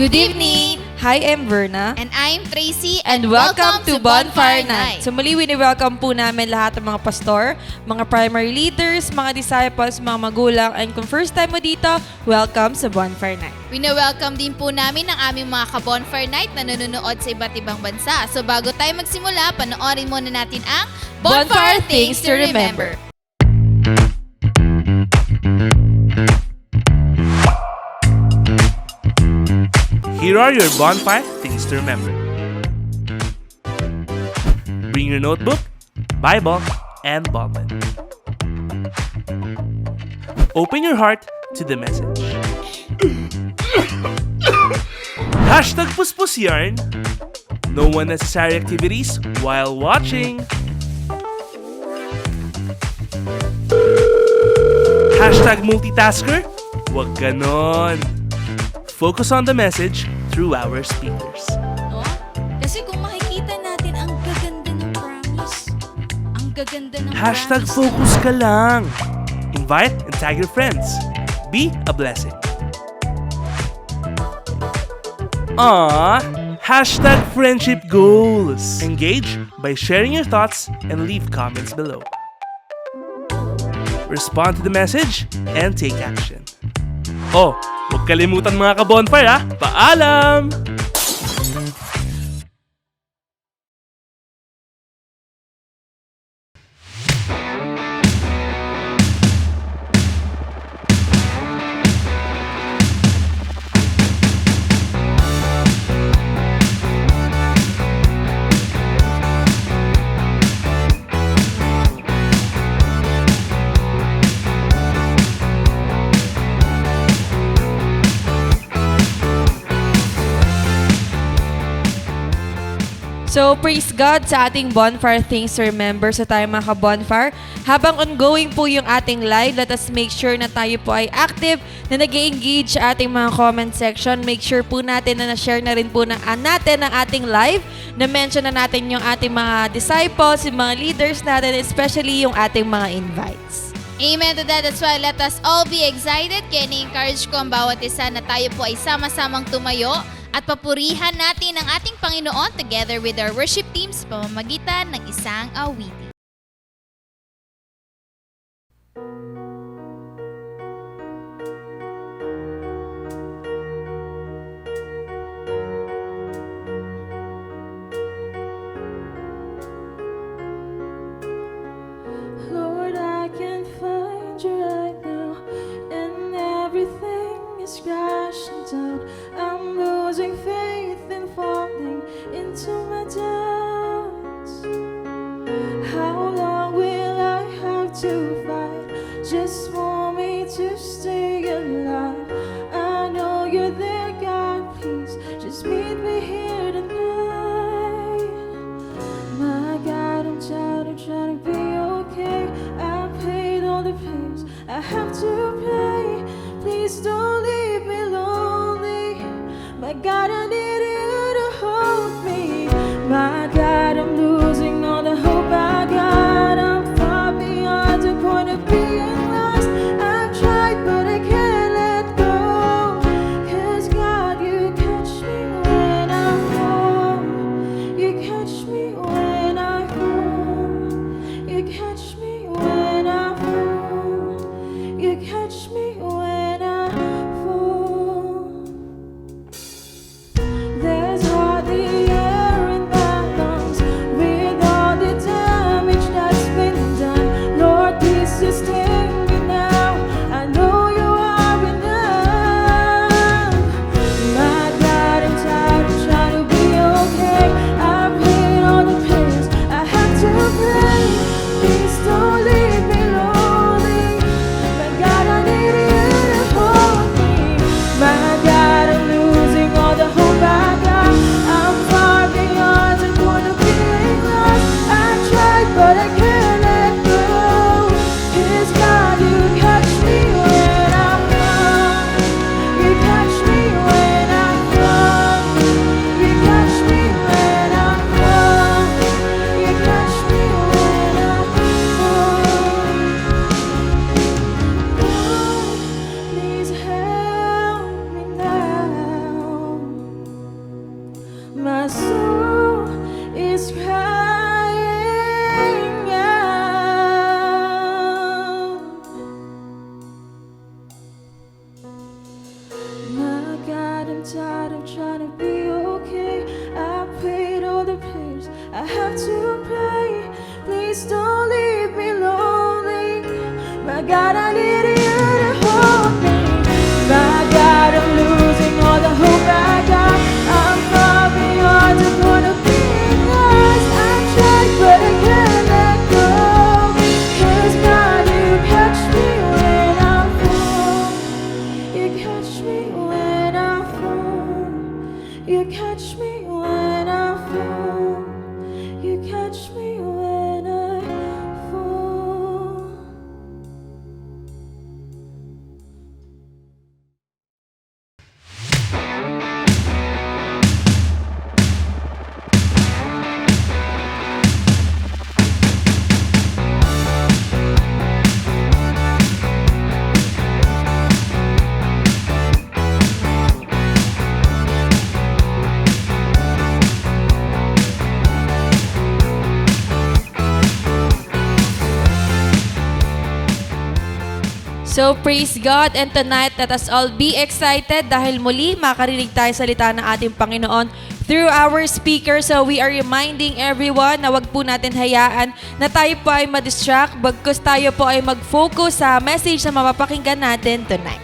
Good evening! Hi, I'm Verna. And I'm Tracy. And welcome to Bonfire Night. So muli, wini-welcome po namin lahat ng mga pastor, mga primary leaders, mga disciples, mga magulang, and kung first time mo dito, welcome sa Bonfire Night. Wina-welcome din po namin ang aming mga ka-Bonfire Night na nanonood sa iba't ibang bansa. So bago tayo magsimula, panoorin muna natin ang Bonfire Things to Remember. Here are your bonfire things to remember. Bring your notebook, Bible, and ballpen. Open your heart to the message. Hashtag Puspus Yarn. No unnecessary activities while watching. Hashtag multitasker. Wag ganon. Focus on the message through our speakers. No? Kasi kung makikita natin, ang gaganda ng promise. Ang gaganda ng Hashtag promise. focus ka lang. Invite and tag your friends. Be a blessing. Hashtag friendship goals. Engage by sharing your thoughts and leave comments below. Respond to the message and take action. Oh, huwag kalimutan mga ka-bonfire ha. Paalam! So, praise God sa ating Bonfire Things to Remember sa tayo mga ka-bonfire. Habang ongoing po yung ating live, let us make sure na tayo po ay active, na nag-engage sa ating mga comment section. Make sure po natin na na-share na rin po natin ang ating live, na-mention na natin yung ating mga disciples, yung mga leaders natin, especially yung ating mga invites. Amen to that. That's why let us all be excited. Kaya ni-encourage ko ang bawat isa na tayo po ay sama-samang tumayo at papurihan natin ang ating Panginoon together with our worship teams sa pamamagitan ng isang awitin. Lord, I can't find you right now, and everything is crashing down. I'm losing faith and falling into my doubts. How long will I have to fight just for me to stay alive? I know you're there, God, please just meet me here tonight. My God, I'm trying to be okay. I paid all the bills I have to pay. Please don't leave me lonely. My God, I need you to hold me. My God, I'm losing all the hope I got. I'm far beyond the point of being lost. I've tried, but I can't let go. 'Cause God, you catch me when I fall. You catch me when I fall. You catch me when I fall. You catch My God, I need you to hold me. My God, I'm losing all the hope I got. I'm falling on the point of being lost. I tried, but I can't let go. 'Cause God, you catch me when I fall. You catch me when I fall. You catch me when I fall. You catch me when I fall. So praise God, and tonight let us all be excited dahil muli makarinig tayo salita ng ating Panginoon through our speaker. So we are reminding everyone na wag po natin hayaan na tayo po ay ma-distract, bagkus tayo po ay mag-focus sa message na mapapakinggan natin tonight.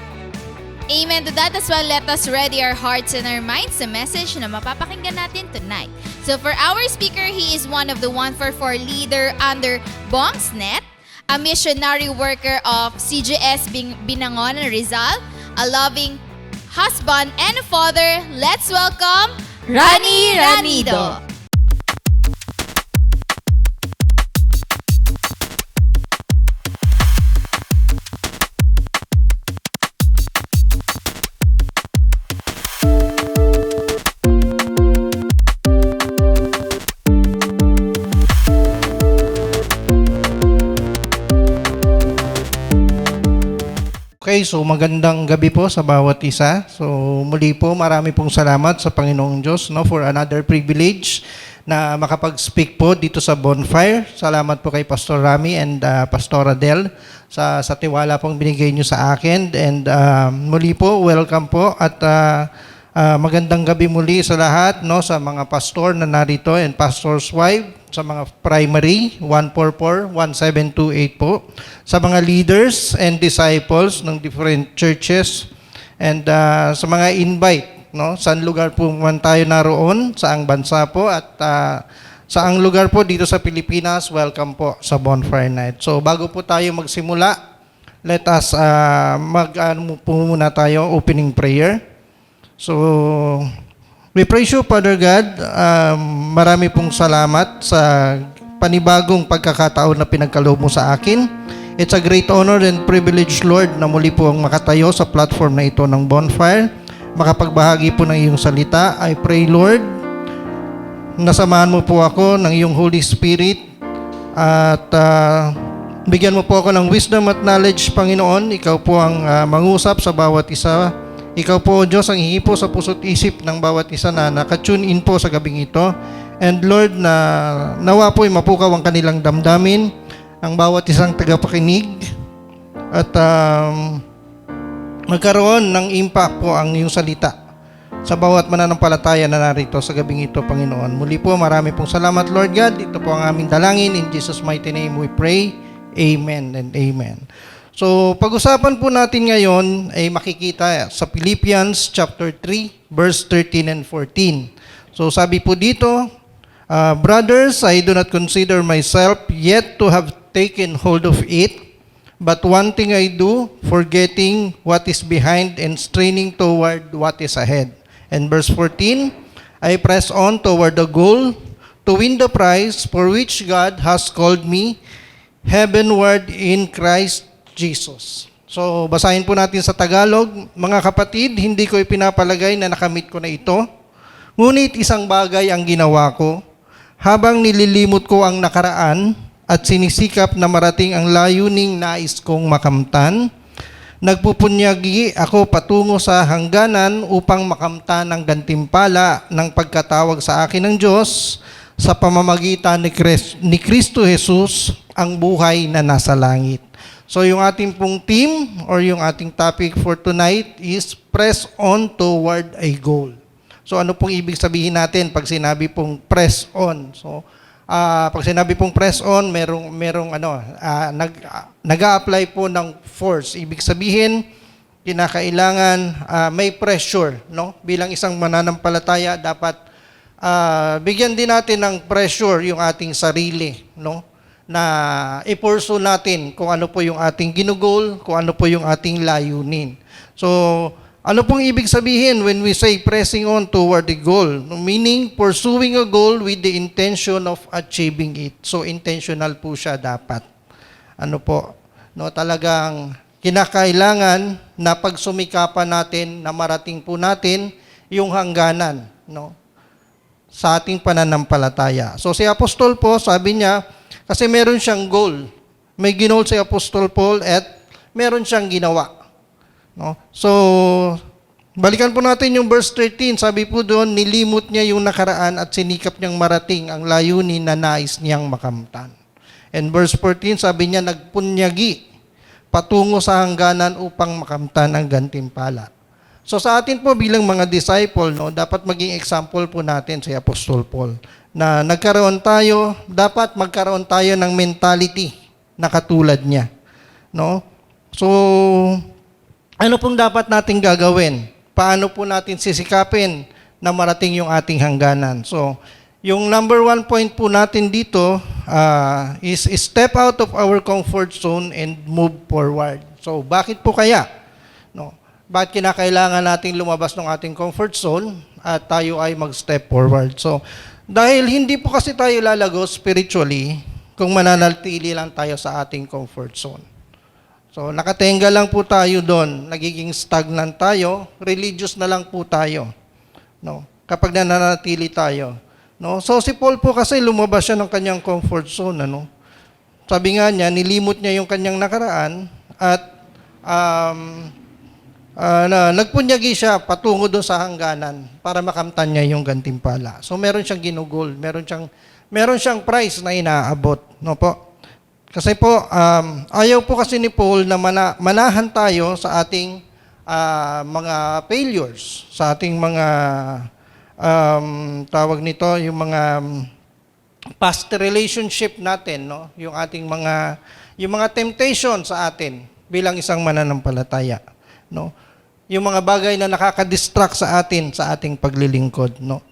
Amen to that as well. Let us ready our hearts and our minds sa message na mapapakinggan natin tonight. So for our speaker, he is one of the 144 leader under Bongsnet, a missionary worker of CGS Binangon, Rizal, a loving husband and a father. Let's welcome Rani Ranido. Okay, so magandang gabi po sa bawat isa. So muli po, marami pong salamat sa Panginoong Diyos for another privilege na makapag-speak po dito sa Bonfire. Salamat po kay Pastor Rami and Pastor Adel sa tiwala pong binigay niyo sa akin. And muli po, welcome po at magandang gabi muli sa lahat, sa mga pastor na narito and pastor's wife, sa mga primary 144, 1728 po, sa mga leaders and disciples ng different churches, and sa mga invite, saan lugar po man tayo naroon, saang bansa po, at saang lugar po dito sa Pilipinas, welcome po sa Bonfire Night. So bago po tayo magsimula, let us po muna tayo, opening prayer. So we praise you, Father God. Marami pong salamat sa panibagong pagkakataon na pinagkaloob mo sa akin. It's a great honor and privilege, Lord, na muli po ang makatayo sa platform na ito ng Bonfire, makapagbahagi po ng iyong salita. I pray, Lord, nasamahan mo po ako ng iyong Holy Spirit at bigyan mo po ako ng wisdom at knowledge, Panginoon. Ikaw po ang mangusap sa bawat isa. Ikaw po, Diyos, ang hihipo sa puso't isip ng bawat isa na nakatune in po sa gabing ito. And Lord, na nawa po ay mapukaw ang kanilang damdamin, ang bawat isang tagapakinig, at magkaroon ng impact po ang iyong salita sa bawat mananampalataya na narito sa gabing ito, Panginoon. Muli po, marami pong salamat, Lord God. Ito po ang aming dalangin. In Jesus' mighty name we pray. Amen and amen. So, pag-usapan po natin ngayon ay makikita sa Philippians chapter 3, verse 13 and 14. So, sabi po dito, brothers, I do not consider myself yet to have taken hold of it, but one thing I do, forgetting what is behind and straining toward what is ahead. And verse 14, I press on toward the goal to win the prize for which God has called me heavenward in Christ Jesus. So, basahin po natin sa Tagalog. Mga kapatid, hindi ko ipinapalagay na nakamit ko na ito. Ngunit isang bagay ang ginawa ko. Habang nililimot ko ang nakaraan at sinisikap na marating ang layuning nais kong makamtan, nagpupunyagi ako patungo sa hangganan upang makamtan ang gantimpala ng pagkatawag sa akin ng Diyos sa pamamagitan ni Kristo Jesus, ang buhay na nasa langit. So yung ating pong theme or yung ating topic for tonight is press on toward a goal. So ano pong ibig sabihin natin pag sinabi pong press on? So pag sinabi pong press on, merong nag-a-apply po ng force. Ibig sabihin, kinakailangan may pressure, no? Bilang isang mananampalataya, dapat bigyan din natin ng pressure yung ating sarili, no? Na i-pursue natin kung ano po yung ating ginugol, kung ano po yung ating layunin. So, ano pong ibig sabihin when we say pressing on toward the goal? Meaning, pursuing a goal with the intention of achieving it. So, intentional po siya dapat. Ano po? No, talagang kinakailangan na pagsumikapan natin, na marating po natin yung hangganan, no? Sa ating pananampalataya. So, si Apostol po, sabi niya, kasi meron siyang goal. May ginol si Apostol Paul at meron siyang ginawa. No? So, balikan po natin yung verse 13. Sabi po doon, nilimot niya yung nakaraan at sinikap niyang marating ang layunin na nais niyang makamtan. And verse 14, sabi niya, nagpunyagi patungo sa hangganan upang makamtan ang gantimpala. So sa atin po bilang mga disciple, no, dapat maging example po natin si Apostol Paul na dapat magkaroon tayo ng mentality na katulad niya. No? So, ano pong dapat nating gagawin? Paano po natin sisikapin na marating yung ating hangganan? So, yung number 1 point po natin dito is step out of our comfort zone and move forward. So, bakit po kaya? No? Bakit kinakailangan nating lumabas ng ating comfort zone at tayo ay mag-step forward? So, dahil hindi po kasi tayo lalago spiritually kung mananatili lang tayo sa ating comfort zone. So, nakatenga lang po tayo doon, nagiging stagnant tayo, religious na lang po tayo. No? Kapag nananatili tayo. No? So, si Paul po kasi lumabas siya ng kanyang comfort zone. Ano? Sabi nga niya, nilimot niya yung kanyang nakaraan at nagpunyagi siya patungo doon sa hangganan para makamtan niya yung gantimpala. So, meron siyang ginugol, meron siyang prize na inaabot. No po? Kasi po, ayaw po kasi ni Paul na manahan tayo sa ating mga failures, sa ating mga, tawag nito, yung mga past relationship natin, no? Yung mga temptation sa atin bilang isang mananampalataya, no? Yung mga bagay na nakaka-distract sa atin sa ating paglilingkod, no?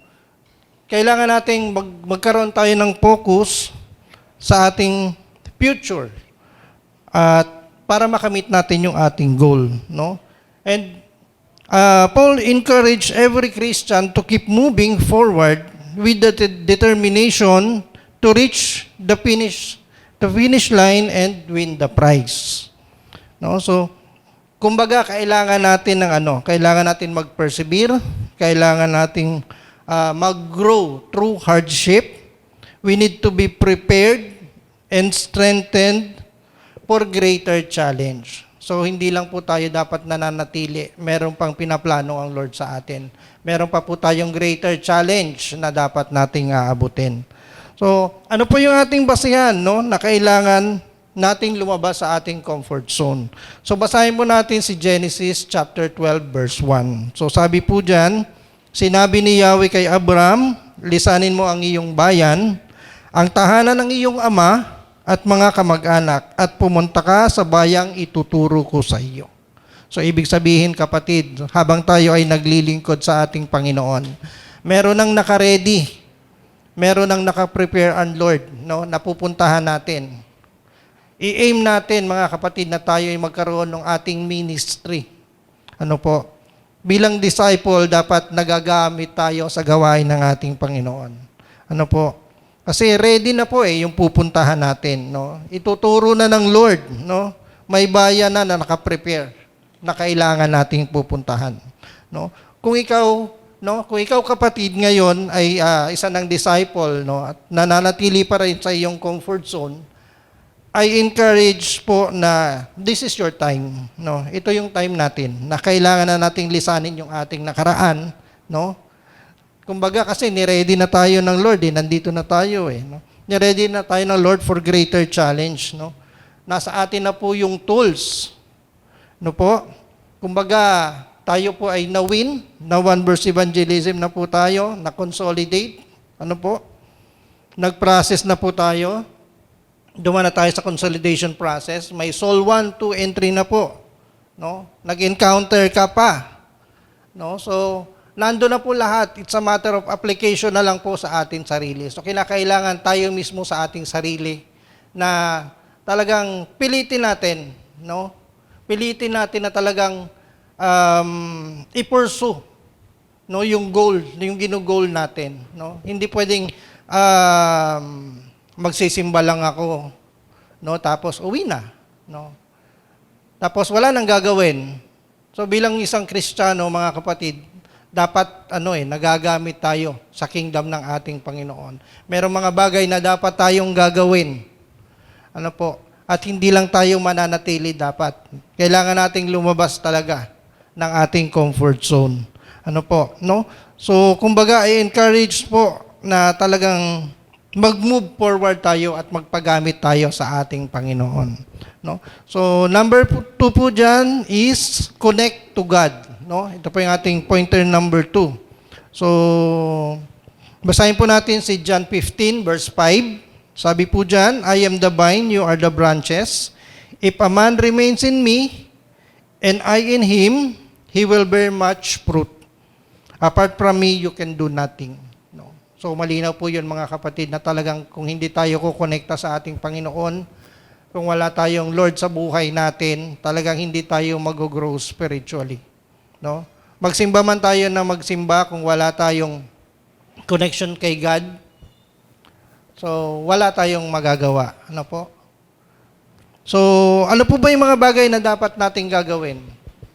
Kailangan nating magkaroon tayo ng focus sa ating future at para makamit natin yung ating goal, no? And Paul encouraged every Christian to keep moving forward with the determination to reach the finish line and win the prize. No? So, kumbaga kailangan natin mag-persevere, kailangan nating mag-grow through hardship. We need to be prepared and strengthened for greater challenge. So, hindi lang po tayo dapat nananatili. Meron pang pinaplano ang Lord sa atin. Meron pa po tayong greater challenge na dapat nating aabutin. So, ano po yung ating basihan, no? Na kailangan nating lumabas sa ating comfort zone. So, basahin mo natin si Genesis chapter 12, verse 1. So, sabi po dyan, sinabi ni Yahweh kay Abram, lisanin mo ang iyong bayan, ang tahanan ng iyong ama, at mga kamag-anak, at pumunta ka sa bayang ituturo ko sa iyo. So, ibig sabihin, kapatid, habang tayo ay naglilingkod sa ating Panginoon, meron nang naka-ready, meron nang naka-prepare ang Lord, no, na pupuntahan natin. I-aim natin, mga kapatid, na tayo ay magkaroon ng ating ministry. Ano po? Bilang disciple, dapat nagagamit tayo sa gawain ng ating Panginoon. Ano po? Kasi ready na po yung pupuntahan natin, no? Ituturo na ng Lord, no? May bayan na naka-prepare na kailangan nating pupuntahan, no? Kung ikaw kapatid ngayon ay isa ng disciple, no, at nananatili pa rin sa iyong comfort zone, I encourage po na this is your time, no? Ito yung time natin na kailangan na nating lisanin yung ating nakaraan, no? Kumbaga kasi ni-ready na tayo ng Lord, nandito na tayo no? Ni-ready na tayo ng Lord for greater challenge, no? Nasa atin na po yung tools. No po? Kumbaga, tayo po ay na-win, na one verse evangelism na po tayo, na-consolidate. Ano po? nag-process na po tayo. Dumaan na tayo sa consolidation process. May Soul 1, 2, and 3 na po. No? Nag-encounter ka pa. No? So, nando na po lahat. It's a matter of application na lang po sa ating sarili. So, kinakailangan tayo mismo sa ating sarili na talagang pilitin natin, no? Pilitin natin na talagang i-pursue, no, yung goal, yung gino-goal natin, no? Hindi pwedeng magsisimba lang ako, no, tapos uwi na, no? Tapos wala nang gagawin. So bilang isang Kristiyano, mga kapatid, dapat nagagamit tayo sa kingdom ng ating Panginoon. Merong mga bagay na dapat tayong gagawin. Ano po? At hindi lang tayo mananatili dapat. Kailangan nating lumabas talaga ng ating comfort zone. Ano po, no? So, kumbaga, i-encourage po na talagang mag-move forward tayo at magpagamit tayo sa ating Panginoon, no? So, number 2 po dyan is connect to God, no? Ito po yung ating pointer number 2. So, basahin po natin si John 15 verse 5. Sabi po dyan, I am the vine, you are the branches. If a man remains in me, and I in him, he will bear much fruit. Apart from me, you can do nothing. No? So malinaw po yun, mga kapatid, na talagang kung hindi tayo kukonekta sa ating Panginoon, kung wala tayong Lord sa buhay natin, talagang hindi tayo mag-grow spiritually. No? Magsimba man tayo na magsimba kung wala tayong connection kay God, so wala tayong magagawa. Ano po? So, ano po ba yung mga bagay na dapat nating gagawin?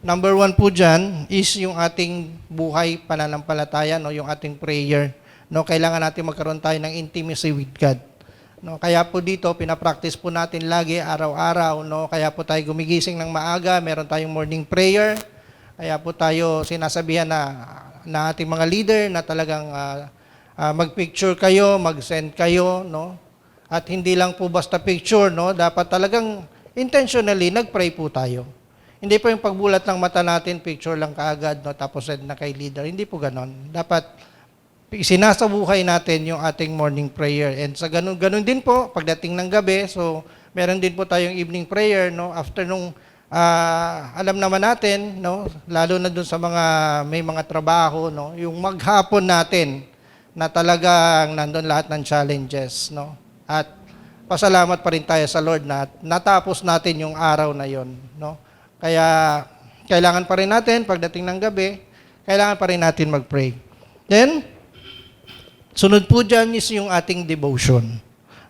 Number 1 po dyan is yung ating buhay pananampalataya, no? Yung ating prayer. No? Kailangan natin magkaroon tayo ng intimacy with God. No? Kaya po dito, pinapractice po natin lagi, araw-araw. No? Kaya po tayo gumigising ng maaga, meron tayong morning prayer. Kaya po tayo sinasabihan na ating mga leader na talagang mag-picture kayo, mag-send kayo, no? At hindi lang po basta picture, no? Dapat talagang intentionally nag-pray po tayo. Hindi po yung pagbulat ng mata natin, picture lang kaagad, no? Tapos send na kay leader. Hindi po ganon. Dapat sinasabuhay natin yung ating morning prayer. And sa ganun din po, pagdating ng gabi, so meron din po tayong evening prayer, no? After nung alam naman natin, no? Lalo na dun sa mga may mga trabaho, no? Yung maghapon natin, na talagang nandun lahat ng challenges, no? At pasalamat pa rin tayo sa Lord na natapos natin yung araw na yon, no? Kaya kailangan pa rin natin pagdating ng gabi, kailangan pa rin natin mag-pray. Then sunod po dyan is yung ating devotion.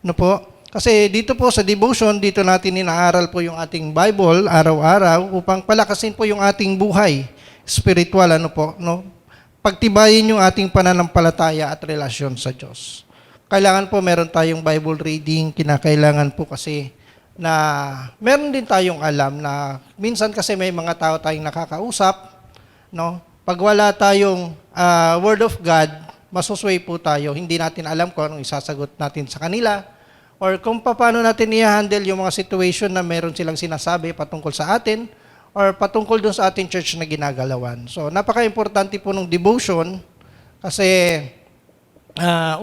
No po? Kasi dito po sa devotion, dito natin inaaral po yung ating Bible araw-araw upang palakasin po yung ating buhay spiritual, ano po, no? Pagtibayin yung ating pananampalataya at relasyon sa Diyos. Kailangan po meron tayong Bible reading, kinakailangan po kasi na meron din tayong alam na minsan kasi may mga tao tayong nakakausap, no? Pag wala tayong Word of God, masusway po tayo. Hindi natin alam kung anong isasagot natin sa kanila or kung paano natin i-handle yung mga situation na meron silang sinasabi patungkol sa atin or patungkol dun sa ating church na ginagalawan. So, napaka-importante po ng devotion kasi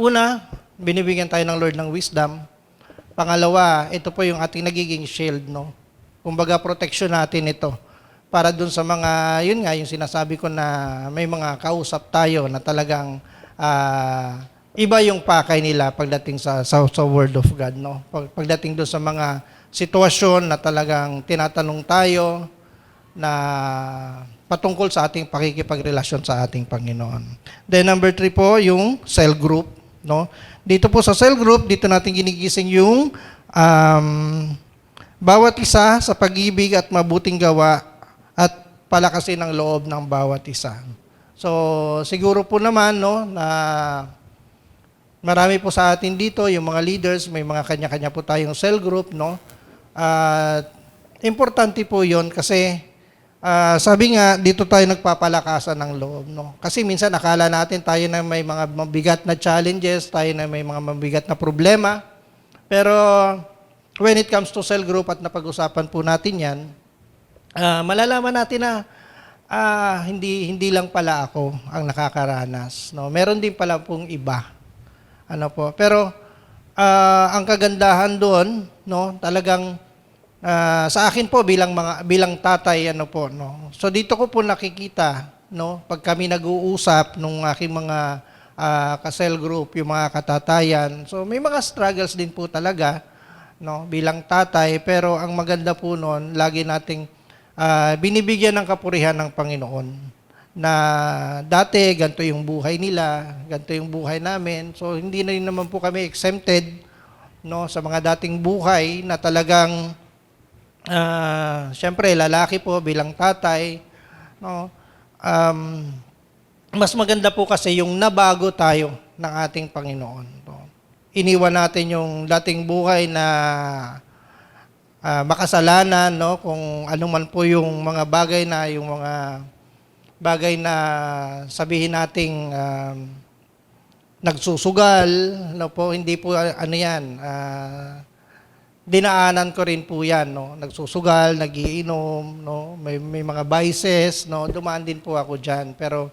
una, binibigyan tayo ng Lord ng wisdom. Pangalawa, ito po yung ating nagiging shield, no? Kumbaga, protection natin ito para dun sa mga, yun nga, yung sinasabi ko na may mga kausap tayo na talagang iba yung pakay nila pagdating sa Word of God, no? Pagdating dun sa mga sitwasyon na talagang tinatanong tayo, na patungkol sa ating pakikipagrelasyon sa ating Panginoon. Then number 3 po, yung cell group, no? Dito po sa cell group, dito natin ginigising yung bawat isa sa pag-ibig at mabuting gawa at palakasin ang loob ng bawat isa. So, siguro po naman, no, na marami po sa atin dito, yung mga leaders, may mga kanya-kanya po tayong cell group, no? Importante po yon kasi sabi nga, dito tayo nagpapalakasan ng loob, no? Kasi minsan akala natin tayo na may mga mabigat na challenges, tayo na may mga mabigat na problema. Pero when it comes to cell group at napag-usapan po natin yan, malalaman natin na hindi lang pala ako ang nakakaranas, no? Meron din pala pong iba. Ano po? Pero ang kagandahan doon, no, talagang sa akin po bilang tatay ano po, no. So dito ko po nakikita, no, pag kami nag-uusap nung aking mga ka-cell group, yung mga katatayan. So may mga struggles din po talaga, no, bilang tatay, pero ang maganda po noon, lagi nating binibigyan ng kapurihan ng Panginoon na dati ganito yung buhay nila, ganito yung buhay namin. So hindi na rin naman po kami exempted, no, sa mga dating buhay na talagang syempre lalaki po bilang tatay, no. Mas maganda po kasi yung nabago tayo ng ating Panginoon. No? Iniwan natin yung dating buhay na makasalanan, no, kung ano man po yung mga bagay na sabihin nating nagsusugal, no po, hindi po ano yan, dinaanan ko rin po yan, no, nagsusugal, nagiinom, no, may mga vices, no, dumaan din po ako diyan, pero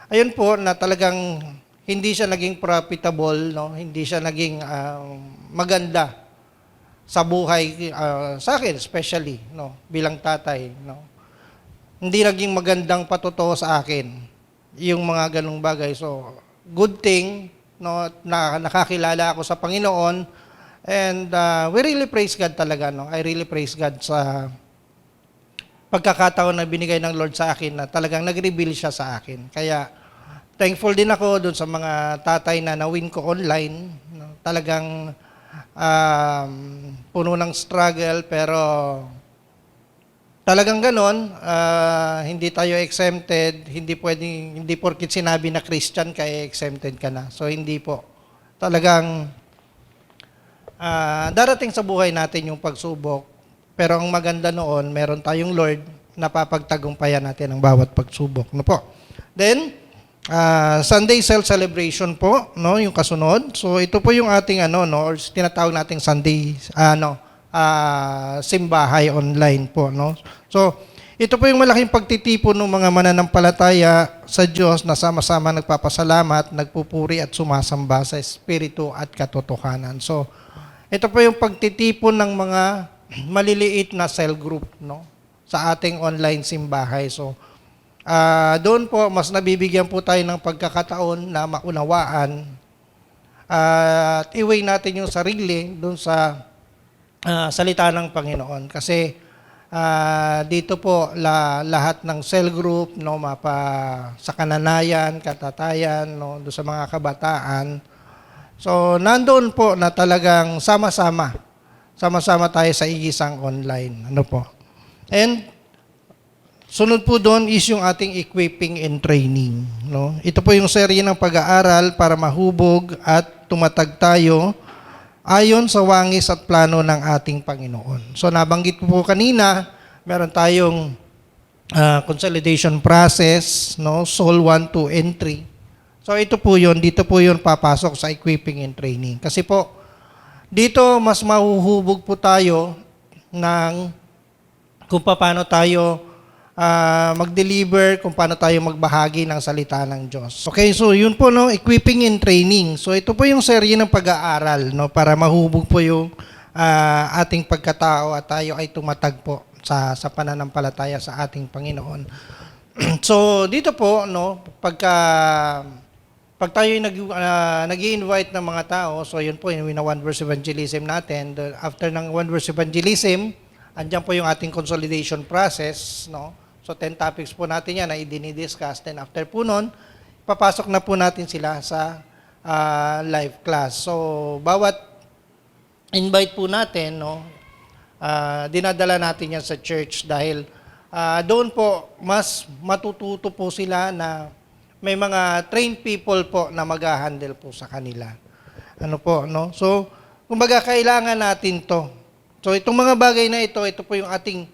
ayun po na talagang hindi siya naging profitable, no, hindi siya naging maganda sa buhay sa akin especially, no, bilang tatay, no. Hindi naging magandang patuto sa akin yung mga ganung bagay. So, good thing, no, na nakakilala ako sa Panginoon, and we really praise God talaga, no. I really praise God sa pagkakataon na binigay ng Lord sa akin na talagang nag-reveal siya sa akin. Kaya thankful din ako doon sa mga tatay na na-win ko online, no. Talagang puno ng struggle, pero talagang ganon, hindi tayo exempted, hindi porkit sinabi na Christian kaya exempted ka na. So hindi po. Talagang darating sa buhay natin yung pagsubok, pero ang maganda noon, meron tayong Lord na papagtagumpayan natin ang bawat pagsubok. No po. Then, Sunday celebration po, no, yung kasunod. So ito po yung ating no, or tinatawag nating Sunday simbahay online po, no. So ito po yung malaking pagtitipon ng mga mananampalataya sa Diyos na sama-sama nagpapasalamat, nagpupuri at sumasamba sa espiritu at katotohanan. So ito po yung pagtitipon ng mga maliliit na cell group, no, sa ating online simbahay. So doon po, mas nabibigyan po tayo ng pagkakataon na maunawaan at iweigh natin yung sarili doon sa salita ng Panginoon. Kasi dito po lahat ng cell group, no, sa kananayan, katatayan, no, doon sa mga kabataan. So nandoon po na talagang sama-sama tayo sa igisang online. Ano po? And sunod po doon is yung ating equipping and training, no? Ito po yung serye ng pag-aaral para mahubog at tumatag tayo ayon sa wangis at plano ng ating Panginoon. So nabanggit ko po kanina, meron tayong consolidation process, no? Soul 1, 2, and 3. So ito po yun, dito po yun papasok sa equipping and training. Kasi po, dito mas mahuhubog po tayo ng kung paano tayo mag-deliver, kung paano tayo magbahagi ng salita ng Diyos. Okay, so yun po, no, equipping and training. So ito po yung serye ng pag-aaral, no, para mahubog po yung ating pagkatao at tayo ay tumatag po sa pananampalataya sa ating Panginoon. So dito po, no, pag tayo nag-i-invite ng mga tao, so yun po yung one verse evangelism natin. After ng one verse evangelism, andyan po yung ating consolidation process, no? So 10 topics po natin yan na i-discuss. Then after po nun, papasok na po natin sila sa live class. So bawat invite po natin, no, dinadala natin yan sa church dahil doon po mas matututo po sila na may mga trained people po na mag-handle po sa kanila. Ano po, no? So kumbaga kailangan natin to. So itong mga bagay na ito po yung ating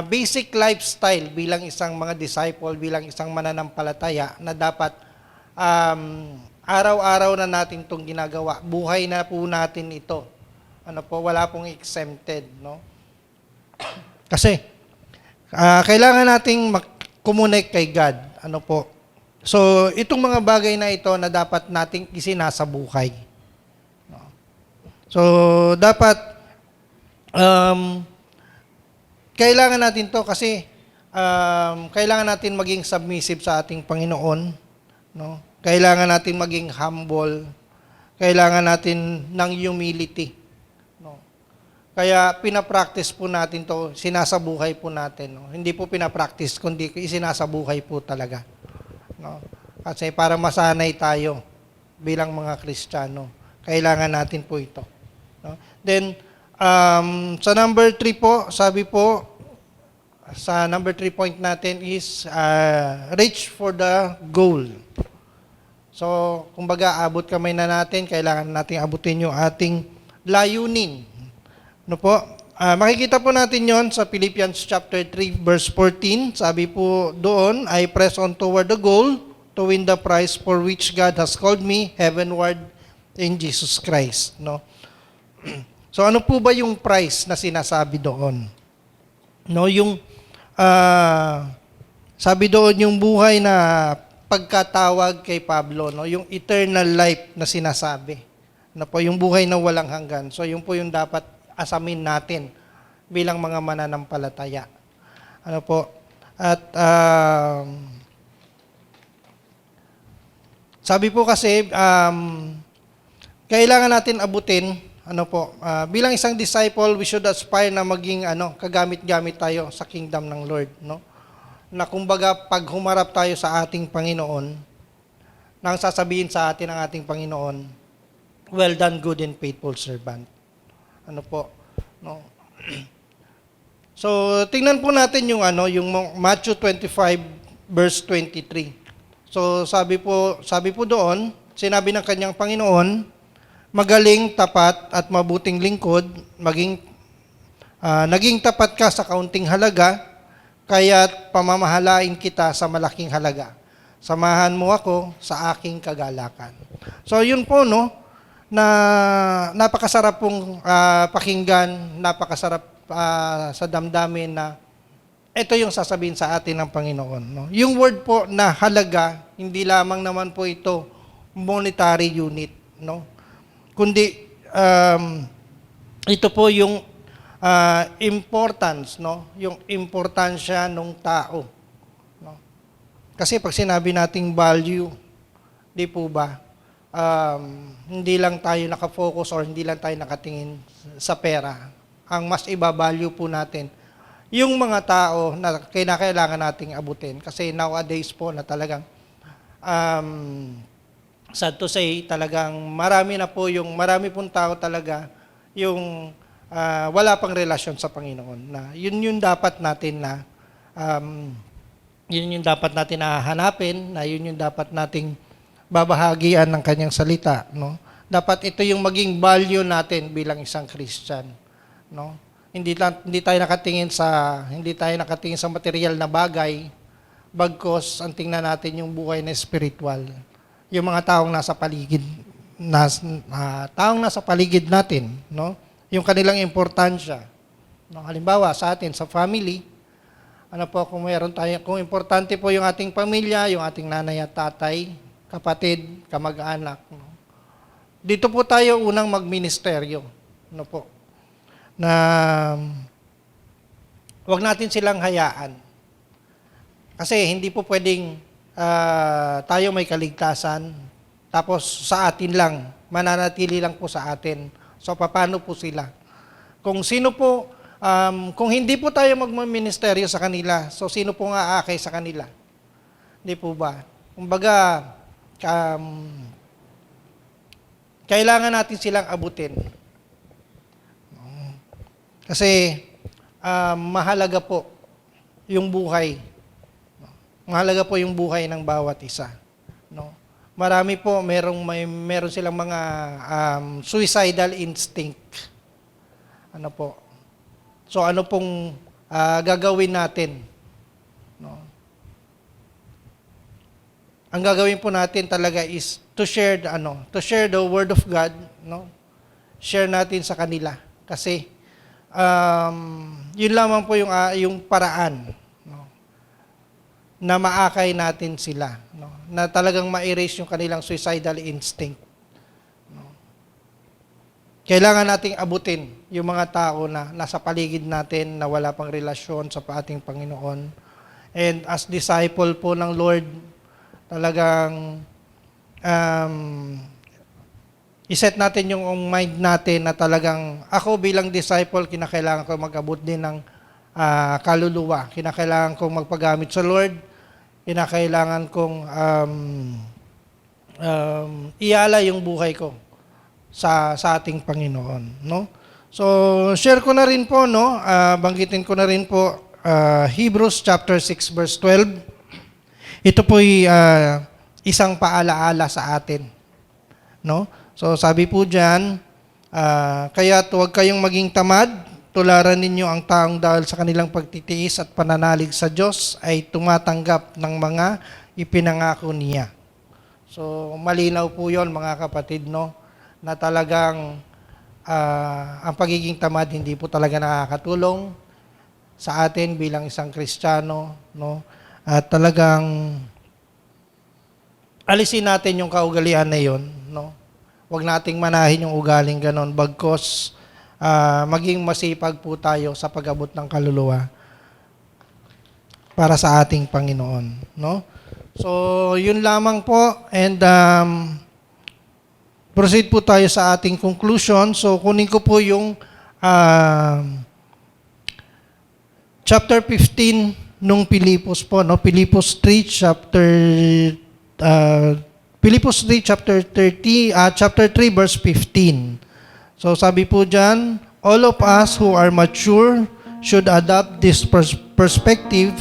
basic lifestyle bilang isang mga disciple, bilang isang mananampalataya na dapat araw-araw na natin itong ginagawa. Buhay na po natin ito. Ano po, wala pong exempted, no? Kasi kailangan nating mag-connect kay God. Ano po? So itong mga bagay na ito na dapat nating isinasabuhay. No? So, dapat kailangan natin to kasi kailangan natin maging submissive sa ating Panginoon, no? Kailangan natin maging humble. Kailangan natin ng humility, no? Kaya pinapractice po natin to, sinasabuhay po natin, no? Hindi po pinapractice kundi isinasabuhay po talaga, no? Kasi para masanay tayo bilang mga Kristiyano, kailangan natin po ito, no? Then sa number 3 po, sabi po, sa number 3 point natin is reach for the goal. So, kumbaga, abot kamay na natin, kailangan natin abutin yung ating layunin. Ano po? Makikita po natin yon sa Philippians chapter 3, verse 14. Sabi po doon, I press on toward the goal to win the prize for which God has called me heavenward in Jesus Christ. No? So, ano po ba yung prize na sinasabi doon? No, yung sabi doon yung buhay na pagkatawag kay Pablo, no, yung eternal life na sinasabi. Na po yung buhay na walang hanggan. So yun po yung dapat asamin natin bilang mga mananampalataya. Ano po? At sabi po kasi kailangan natin abutin, ano po, bilang isang disciple, we should aspire na maging kagamit-gamit tayo sa kingdom ng Lord, no? Na kumbaga pag humarap tayo sa ating Panginoon, nang sasabihin sa atin ng ating Panginoon, well done, good and faithful servant. Ano po, no? So, tingnan po natin yung yung Matthew 25 verse 23. So, sabi po doon, sinabi ng kanyang Panginoon, magaling, tapat at mabuting lingkod, naging tapat ka sa kaunting halaga, kaya't pamamahalain kita sa malaking halaga. Samahan mo ako sa aking kagalakan. So yun po, no, na napakasarap pong pakinggan, napakasarap sa damdamin na ito yung sasabihin sa atin ng Panginoon. No? Yung word po na halaga, hindi lamang naman po ito monetary unit, no? Kundi ito po yung importance, no? Yung importansya ng tao, no? Kasi pag sinabi nating value, di po ba, hindi lang tayo nakafocus or hindi lang tayo nakatingin sa pera. Ang mas iba-value po natin, yung mga tao na kailangan nating abutin. Kasi nowadays po na talagang, sad to say, talagang marami pong tao talaga yung wala pang relasyon sa Panginoon, na yun yung dapat natin na hanapin, na yun yung dapat nating babahagian ng kanyang salita, no? Dapat ito yung maging value natin bilang isang Christian, no? Hindi tayo nakatingin sa material na bagay, bagkos ang tingnan natin yung buhay na spiritual, yung mga taong nasa paligid natin, no? Yung kanilang importansya. No, halimbawa sa atin, sa family, kung importante po yung ating pamilya, yung ating nanay at tatay, kapatid, kamag-anak. No? Dito po tayo unang magministeryo. No po? Na wag natin silang hayaan. Kasi hindi po pwedeng tayo may kaligtasan, tapos sa atin lang, mananatili lang po sa atin. So, paano po sila? Kung sino po, kung hindi po tayo magmaministeryo sa kanila, so sino po nga aakay sa kanila? Hindi po ba? Kumbaga, kailangan natin silang abutin. Kasi, mahalaga po yung buhay. Mahalaga po yung buhay ng bawat isa. No? Marami po, meron silang mga suicidal instinct. Ano po? So ano pong gagawin natin? No? Ang gagawin po natin talaga is to share the word of God, no? Share natin sa kanila kasi yun lamang po yung paraan, no? Na maakay natin sila, no? Na talagang ma-erase yung kanilang suicidal instinct. No? kailangan nating abutin yung mga tao na nasa paligid natin na wala pang relasyon sa ating Panginoon. And as disciple po ng Lord, talagang iset natin yung mind natin na talagang ako bilang disciple, kinakailangan ko mag-abot din ng kaluluwa. Kinakailangan kong magpagamit sa Lord. Kinakailangan kong iala yung buhay ko sa ating Panginoon, no? So, share ko na rin po, no? Banggitin ko na rin po Hebrews chapter 6 verse 12. Ito po'y isang paalaala sa atin, no? So, sabi po diyan, kaya huwag kayong maging tamad, tularan ninyo ang taong dahil sa kanilang pagtitiis at pananalig sa Diyos ay tumatanggap ng mga ipinangako niya. So, malinaw po 'yon, mga kapatid, no? Na talagang ang pagiging tamad hindi po talaga nakakatulong sa atin bilang isang Kristiyano, no? At talagang alisin natin yung kaugalian na 'yon, no? Huwag nating manahin yung ugaling ganon, bagkos maging masipag po tayo sa pag-abot ng kaluluwa para sa ating Panginoon, no? So, yun lamang po, and proceed po tayo sa ating conclusion. So, kunin ko po yung chapter 15 nung Pilipos po, no? Pilipos 3 chapter 3 verse 15. So, sabi po diyan, all of us who are mature should adopt this perspective,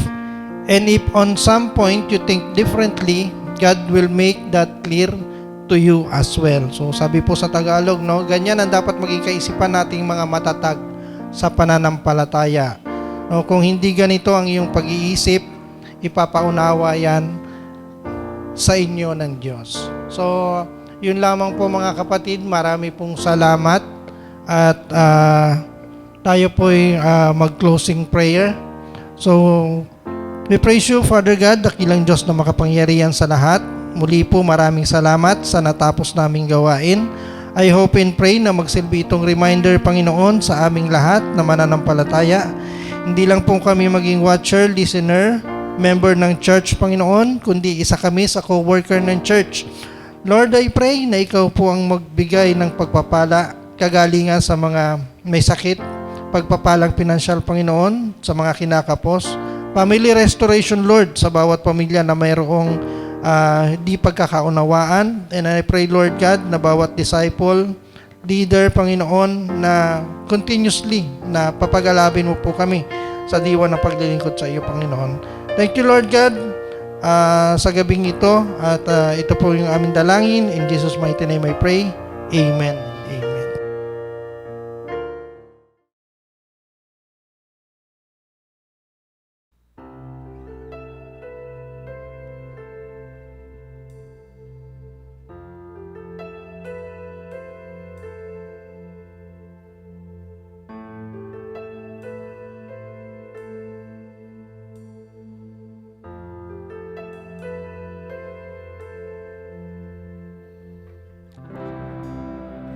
and if on some point you think differently, God will make that clear to you as well. So, sabi po sa Tagalog, no, ganyan ang dapat maging kaisipan nating mga matatag sa pananampalataya. No, kung hindi ganito ang iyong pag-iisip, ipapaunawa yan sa inyo ng Diyos. So, yun lamang po, mga kapatid. Marami pong salamat at tayo po'y mag-closing prayer. So, we praise you, Father God, dakilang Diyos na makapangyarihan sa lahat. Muli po, maraming salamat sa natapos naming gawain. I hope and pray na magsilbi itong reminder, Panginoon, sa aming lahat na mananampalataya. Hindi lang po kami maging watcher, listener, member ng church, Panginoon, kundi isa kami sa co-worker ng church. Lord, I pray na ikaw po ang magbigay ng pagpapala, kagalingan sa mga may sakit, pagpapalang pinansyal, Panginoon, sa mga kinakapos, family restoration, Lord, sa bawat pamilya na mayroong di pagkakaunawaan. And I pray, Lord God, na bawat disciple, leader, Panginoon, na continuously na papagalabin mo po kami sa diwa ng paglilingkod sa iyo, Panginoon. Thank you, Lord God, sa gabing ito, at ito po yung aming dalangin. In Jesus' mighty name I pray. Amen. Amen.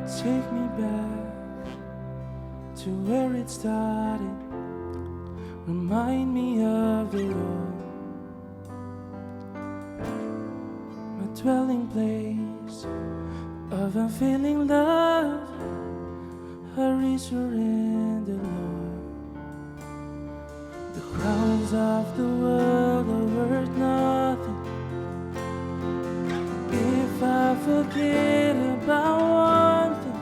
Take me back to where it started. Remind me of it all. My dwelling place of unfailing love. Hurry, surrender, Lord. The crowns of the world are worth nothing if I forget about one thing.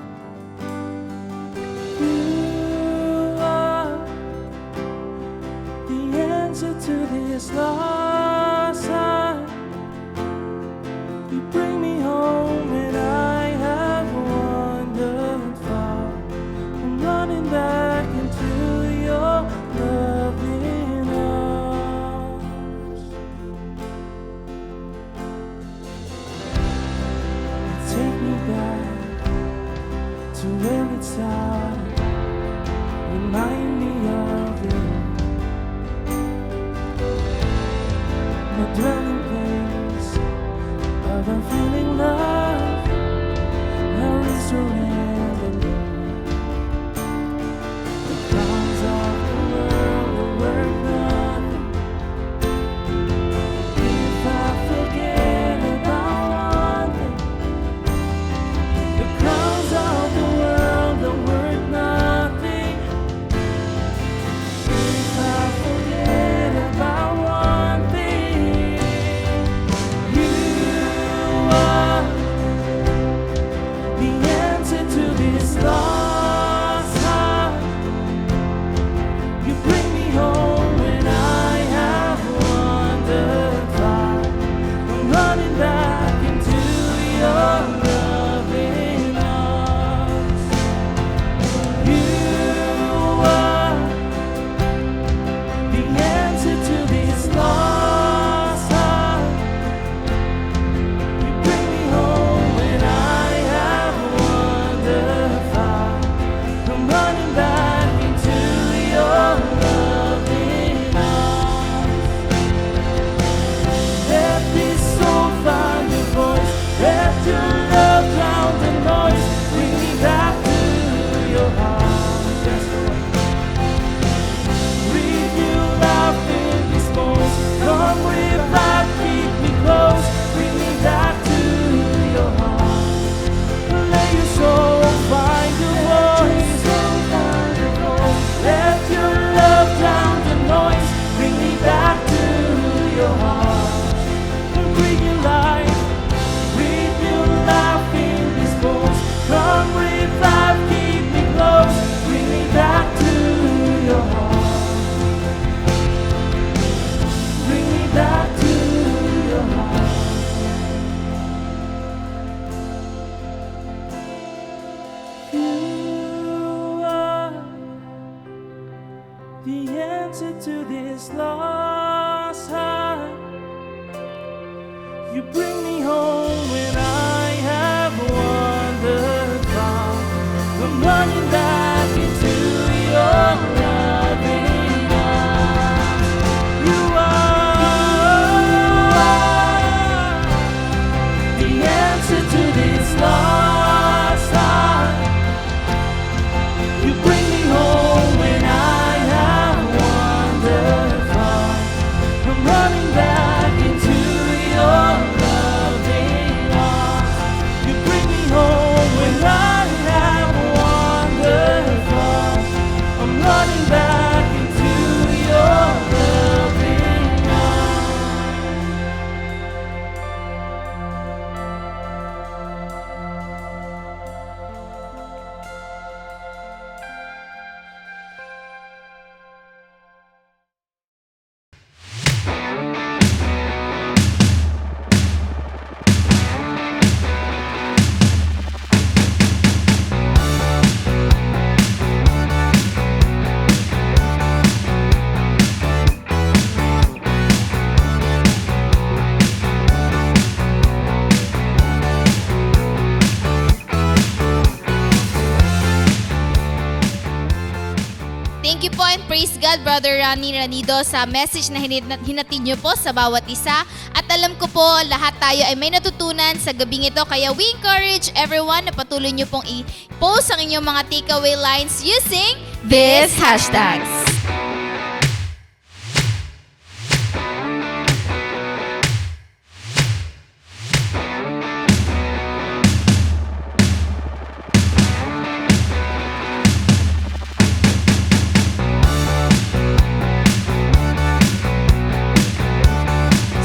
You are the answer to this lost heart. You bring me home when I have wandered far. I'm running back into your loving arms. Take me back to where it started. Remind me of it. My dwelling place of unfailing love. Now I surrender, Lord. the answer to this lost heart. You bring me home when I have wandered far. I'm running back into your loving arms. You are the answer to this lost heart. You bring me home when I have wandered far. I'm running back into your loving arms. You bring me home when I have wandered far. I'm running back into your loving arms. Thank you po and praise God, Brother Ronnie Ranido, sa message na hinatid niyo po sa bawat isa. At alam ko po, lahat tayo ay may natutunan sa gabing ito. Kaya we encourage everyone na patuloy niyo pong i-post ang inyong mga takeaway lines using This hashtags.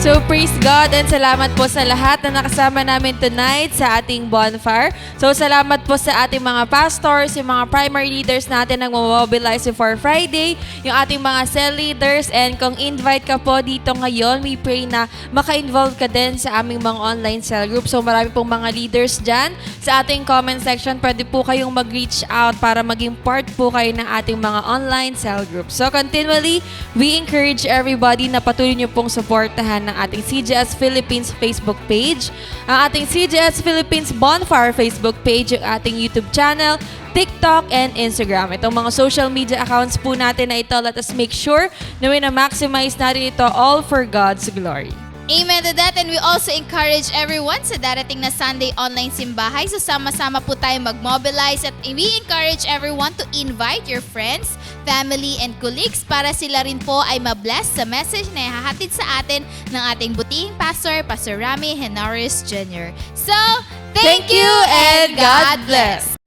So praise God and salamat po sa lahat na nakasama namin tonight sa ating bonfire. So salamat po sa ating mga pastors, yung mga primary leaders natin na mobilize for Friday, yung ating mga cell leaders, and kung invite ka po dito ngayon, we pray na maka-involve ka din sa aming mga online cell group. So marami pong mga leaders dyan. Sa ating comment section, pwede po kayong mag-reach out para maging part po kayo ng ating mga online cell group. So continually, we encourage everybody na patuloy nyo pong supportahan ng ating CGS Philippines Facebook page, ang ating CGS Philippines Bonfire Facebook page, yung ating YouTube channel, TikTok, and Instagram. Itong mga social media accounts po natin na ito, let us make sure na maximize natin ito all for God's glory. Amen to that, and we also encourage everyone sa darating na Sunday online simbahay. So sama-sama po tayo mag-mobilize at we encourage everyone to invite your friends, family, and colleagues para sila rin po ay mabless sa message na ihahatid sa atin ng ating butihing pastor, Pastor Rami Henarius Jr. So, thank you and God bless!